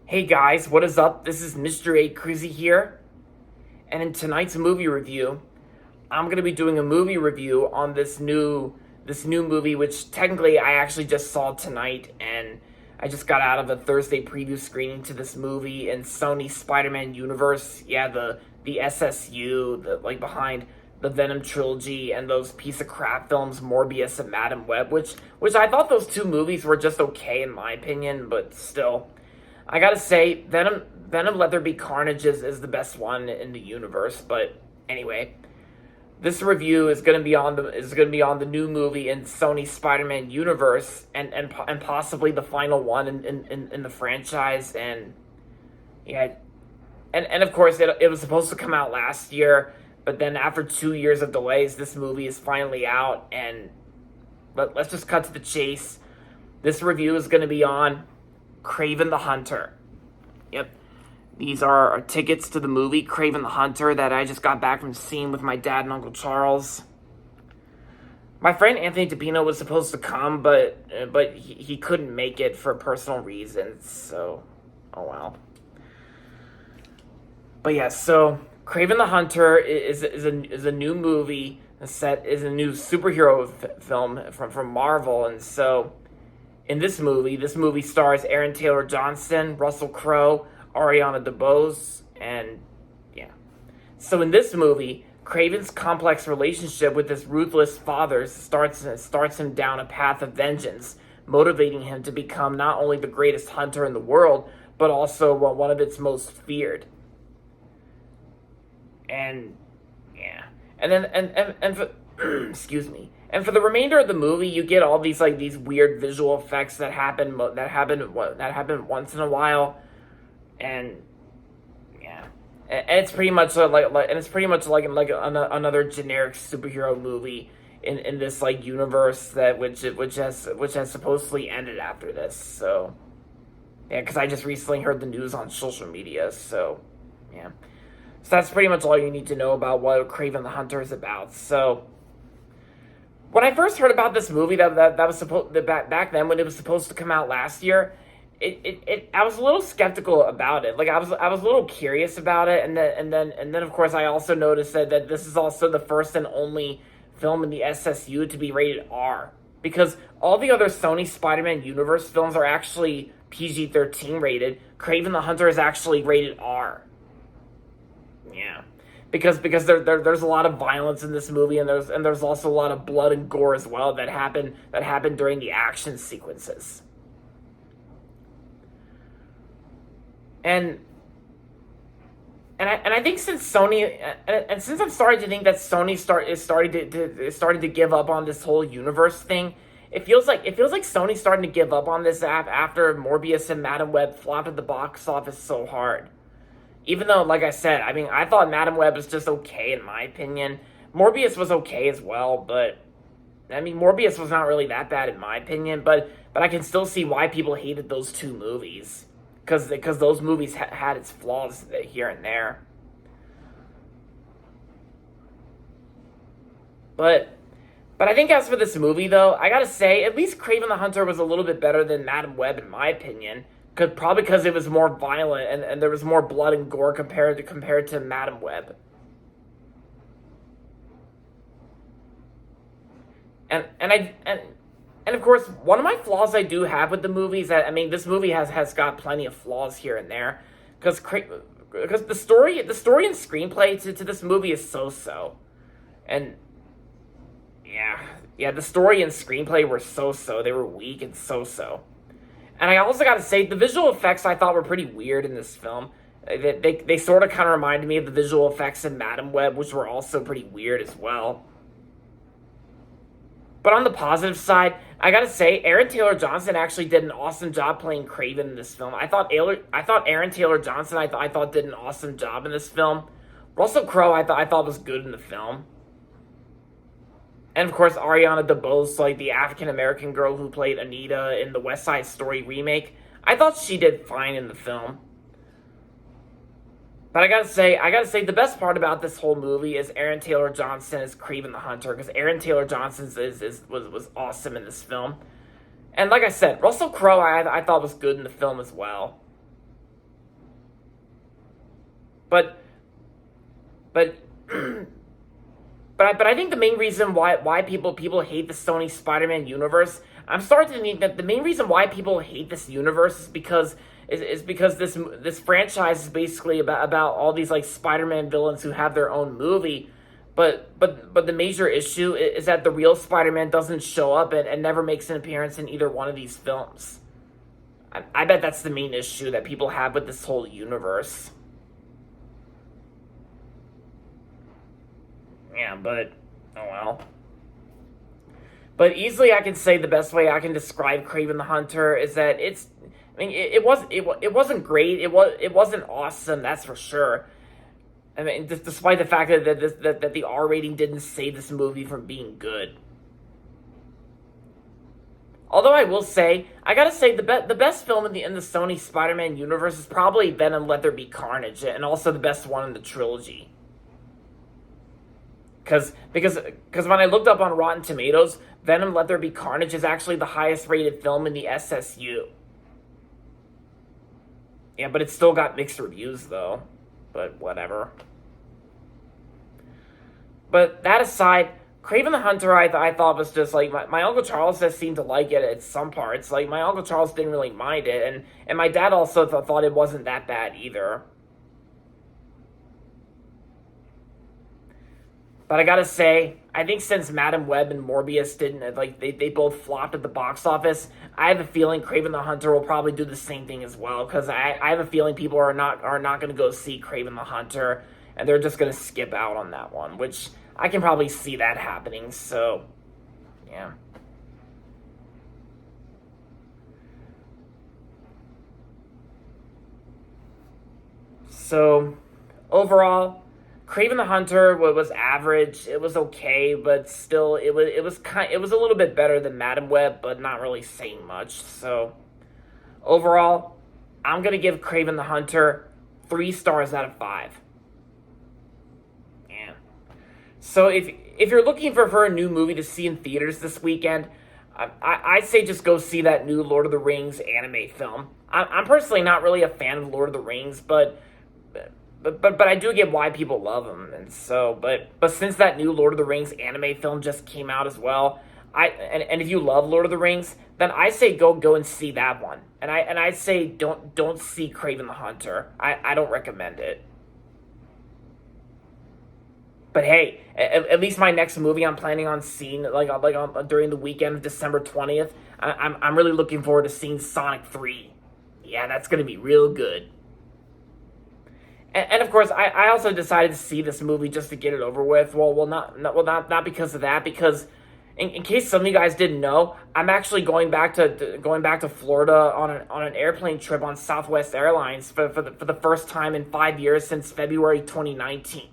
Hey guys, what is up? This is Mr. A. Cruzy here, and in tonight's movie review, I'm gonna be doing a movie review on this new movie, which technically I actually just saw tonight, and I just got out of a Thursday preview screening to this movie in Sony's Spider-Man universe. Yeah, the SSU, behind the Venom trilogy and those piece of crap films Morbius and Madam Web, which I thought those two movies were just okay in my opinion, but still. I gotta say, Venom Let There Be Carnage is the best one in the universe. But anyway, this review is gonna be on the new movie in Sony's Spider-Man universe, and possibly the final one in the franchise. And yeah, and of course it was supposed to come out last year, but then after 2 years of delays, this movie is finally out. And let's just cut to the chase. This review is gonna be on Kraven the Hunter. Yep. These are our tickets to the movie Kraven the Hunter that I just got back from seeing with my dad and Uncle Charles. My friend Anthony DePino was supposed to come, but he couldn't make it for personal reasons. So, oh well. But yeah, so Kraven the Hunter is a new movie. Is a new superhero film from Marvel, and so this movie stars Aaron Taylor Johnson, Russell Crowe, Ariana DeBose, and yeah. So in this movie, Kraven's complex relationship with his ruthless father starts him down a path of vengeance, motivating him to become not only the greatest hunter in the world, but also one of its most feared. And yeah, and then and for, excuse me. And for the remainder of the movie, you get all these weird visual effects that happen once in a while, and yeah, and it's pretty much another generic superhero movie in this universe that which has supposedly ended after this. So yeah, because I just recently heard the news on social media. So yeah, so that's pretty much all you need to know about what Kraven the Hunter is about. So when I first heard about this movie that was supposed back then when it was supposed to come out last year, I was a little skeptical about it. Like I was a little curious about it, and then of course I also noticed that this is also the first and only film in the SSU to be rated R, because all the other Sony Spider-Man universe films are actually PG-13 rated. Kraven the Hunter is actually rated R. Yeah. Because there's a lot of violence in this movie, and there's also a lot of blood and gore as well that happen during the action sequences. And I think since Sony and since I'm starting to think that Sony is starting to give up on this whole universe thing, it feels like Sony's starting to give up on this after Morbius and Madam Web flopped at the box office so hard. Even though, like I said, I mean, I thought Madam Web was just okay in my opinion. Morbius was okay as well, but I mean, Morbius was not really that bad in my opinion. But I can still see why people hated those two movies, because those movies had its flaws here and there. But I think as for this movie, though, I gotta say, at least Kraven the Hunter was a little bit better than Madam Web in my opinion. Probably because it was more violent, and there was more blood and gore compared to Madam Web. And of course, one of my flaws I do have with the movie is that, I mean, this movie has got plenty of flaws here and there, because the story and screenplay to this movie is so, and yeah, the story and screenplay were so, they were weak and so. And I also gotta say, the visual effects I thought were pretty weird in this film. They sort of kind of reminded me of the visual effects in Madam Web, which were also pretty weird as well. But on the positive side, I gotta say, Aaron Taylor Johnson actually did an awesome job playing Kraven in this film. I thought Aaron Taylor Johnson I thought did an awesome job in this film. Russell Crowe I thought was good in the film. And of course, Ariana DeBose, like the African-American girl who played Anita in the West Side Story remake, I thought she did fine in the film. But I gotta say, the best part about this whole movie is Aaron Taylor Johnson as Kraven the Hunter, because Aaron Taylor Johnson was awesome in this film. And like I said, Russell Crowe I thought was good in the film as well. But but but I think the main reason why people hate the Sony Spider-Man universe, I'm starting to think that the main reason why people hate this universe is because this franchise is basically about all these like Spider-Man villains who have their own movie, but the major issue is that the real Spider-Man doesn't show up and never makes an appearance in either one of these films. I bet that's the main issue that people have with this whole universe. Yeah, but oh well. But easily, I can say the best way I can describe Kraven the Hunter is that it's. I mean, it wasn't great. It wasn't awesome. That's for sure. I mean, despite the fact that the R rating didn't save this movie from being good. Although I will say, I gotta say the best film in the Sony Spider-Man universe is probably Venom: Let There Be Carnage, and also the best one in the trilogy. Because when I looked up on Rotten Tomatoes, Venom: Let There Be Carnage is actually the highest rated film in the SSU. Yeah, but it's still got mixed reviews though. But whatever. But that aside, Kraven the Hunter I thought was just like my Uncle Charles just seemed to like it at some parts. Like my Uncle Charles didn't really mind it, and my dad also thought it wasn't that bad either. But I gotta say, I think since Madam Web and Morbius didn't, like, they both flopped at the box office, I have a feeling Kraven the Hunter will probably do the same thing as well, because I have a feeling people are not going to go see Kraven the Hunter, and they're just going to skip out on that one, which I can probably see that happening, so, yeah. So, overall, Kraven the Hunter was average. It was okay, but still, it was a little bit better than Madam Web, but not really saying much. So, overall, I'm gonna give Kraven the Hunter 3 stars out of 5. Yeah. So if you're looking for a new movie to see in theaters this weekend, I'd say just go see that new Lord of the Rings anime film. I'm personally not really a fan of Lord of the Rings, but I do get why people love them, and so but since that new Lord of the Rings anime film just came out as well, and if you love Lord of the Rings, then I say go and see that one, and I say don't see Kraven the Hunter. I don't recommend it. But hey, at least my next movie I'm planning on seeing during the weekend of December 20th. I'm really looking forward to seeing Sonic 3. Yeah, that's gonna be real good. And of course, I also decided to see this movie just to get it over with. Not because of that. Because in case some of you guys didn't know, I'm actually going back to Florida on an airplane trip on Southwest Airlines for the first time in 5 years since February 2019.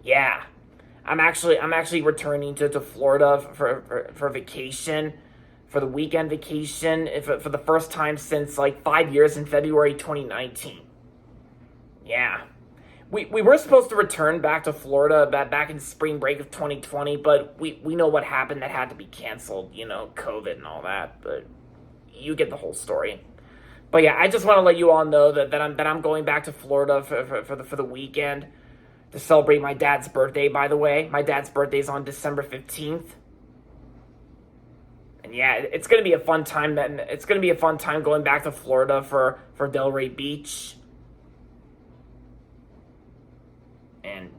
Yeah, I'm actually returning to Florida for vacation, for the weekend vacation for the first time since like 5 years in February 2019. Yeah. We were supposed to return back to Florida back in spring break of 2020, but we know what happened that had to be canceled, COVID and all that, but you get the whole story. But yeah, I just want to let you all know that I'm going back to Florida for the weekend to celebrate my dad's birthday, by the way. My dad's birthday is on December 15th. And yeah, it's going to be a fun time. It's going to be a fun time going back to Florida for Delray Beach. And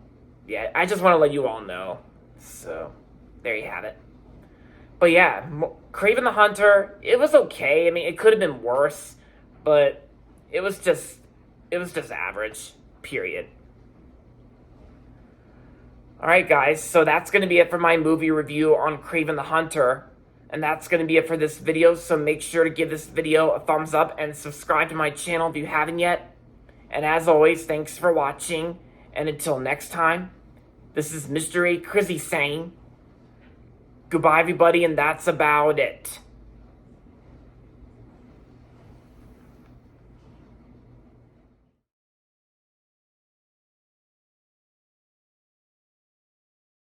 yeah, I just want to let you all know. So, there you have it. But yeah, Kraven the Hunter, it was okay. I mean, it could have been worse, but it was just average, period. Alright guys, so that's going to be it for my movie review on Kraven the Hunter. And that's going to be it for this video, so make sure to give this video a thumbs up and subscribe to my channel if you haven't yet. And as always, thanks for watching. And until next time, this is Mr. A. Crizzy saying, goodbye everybody, and that's about it.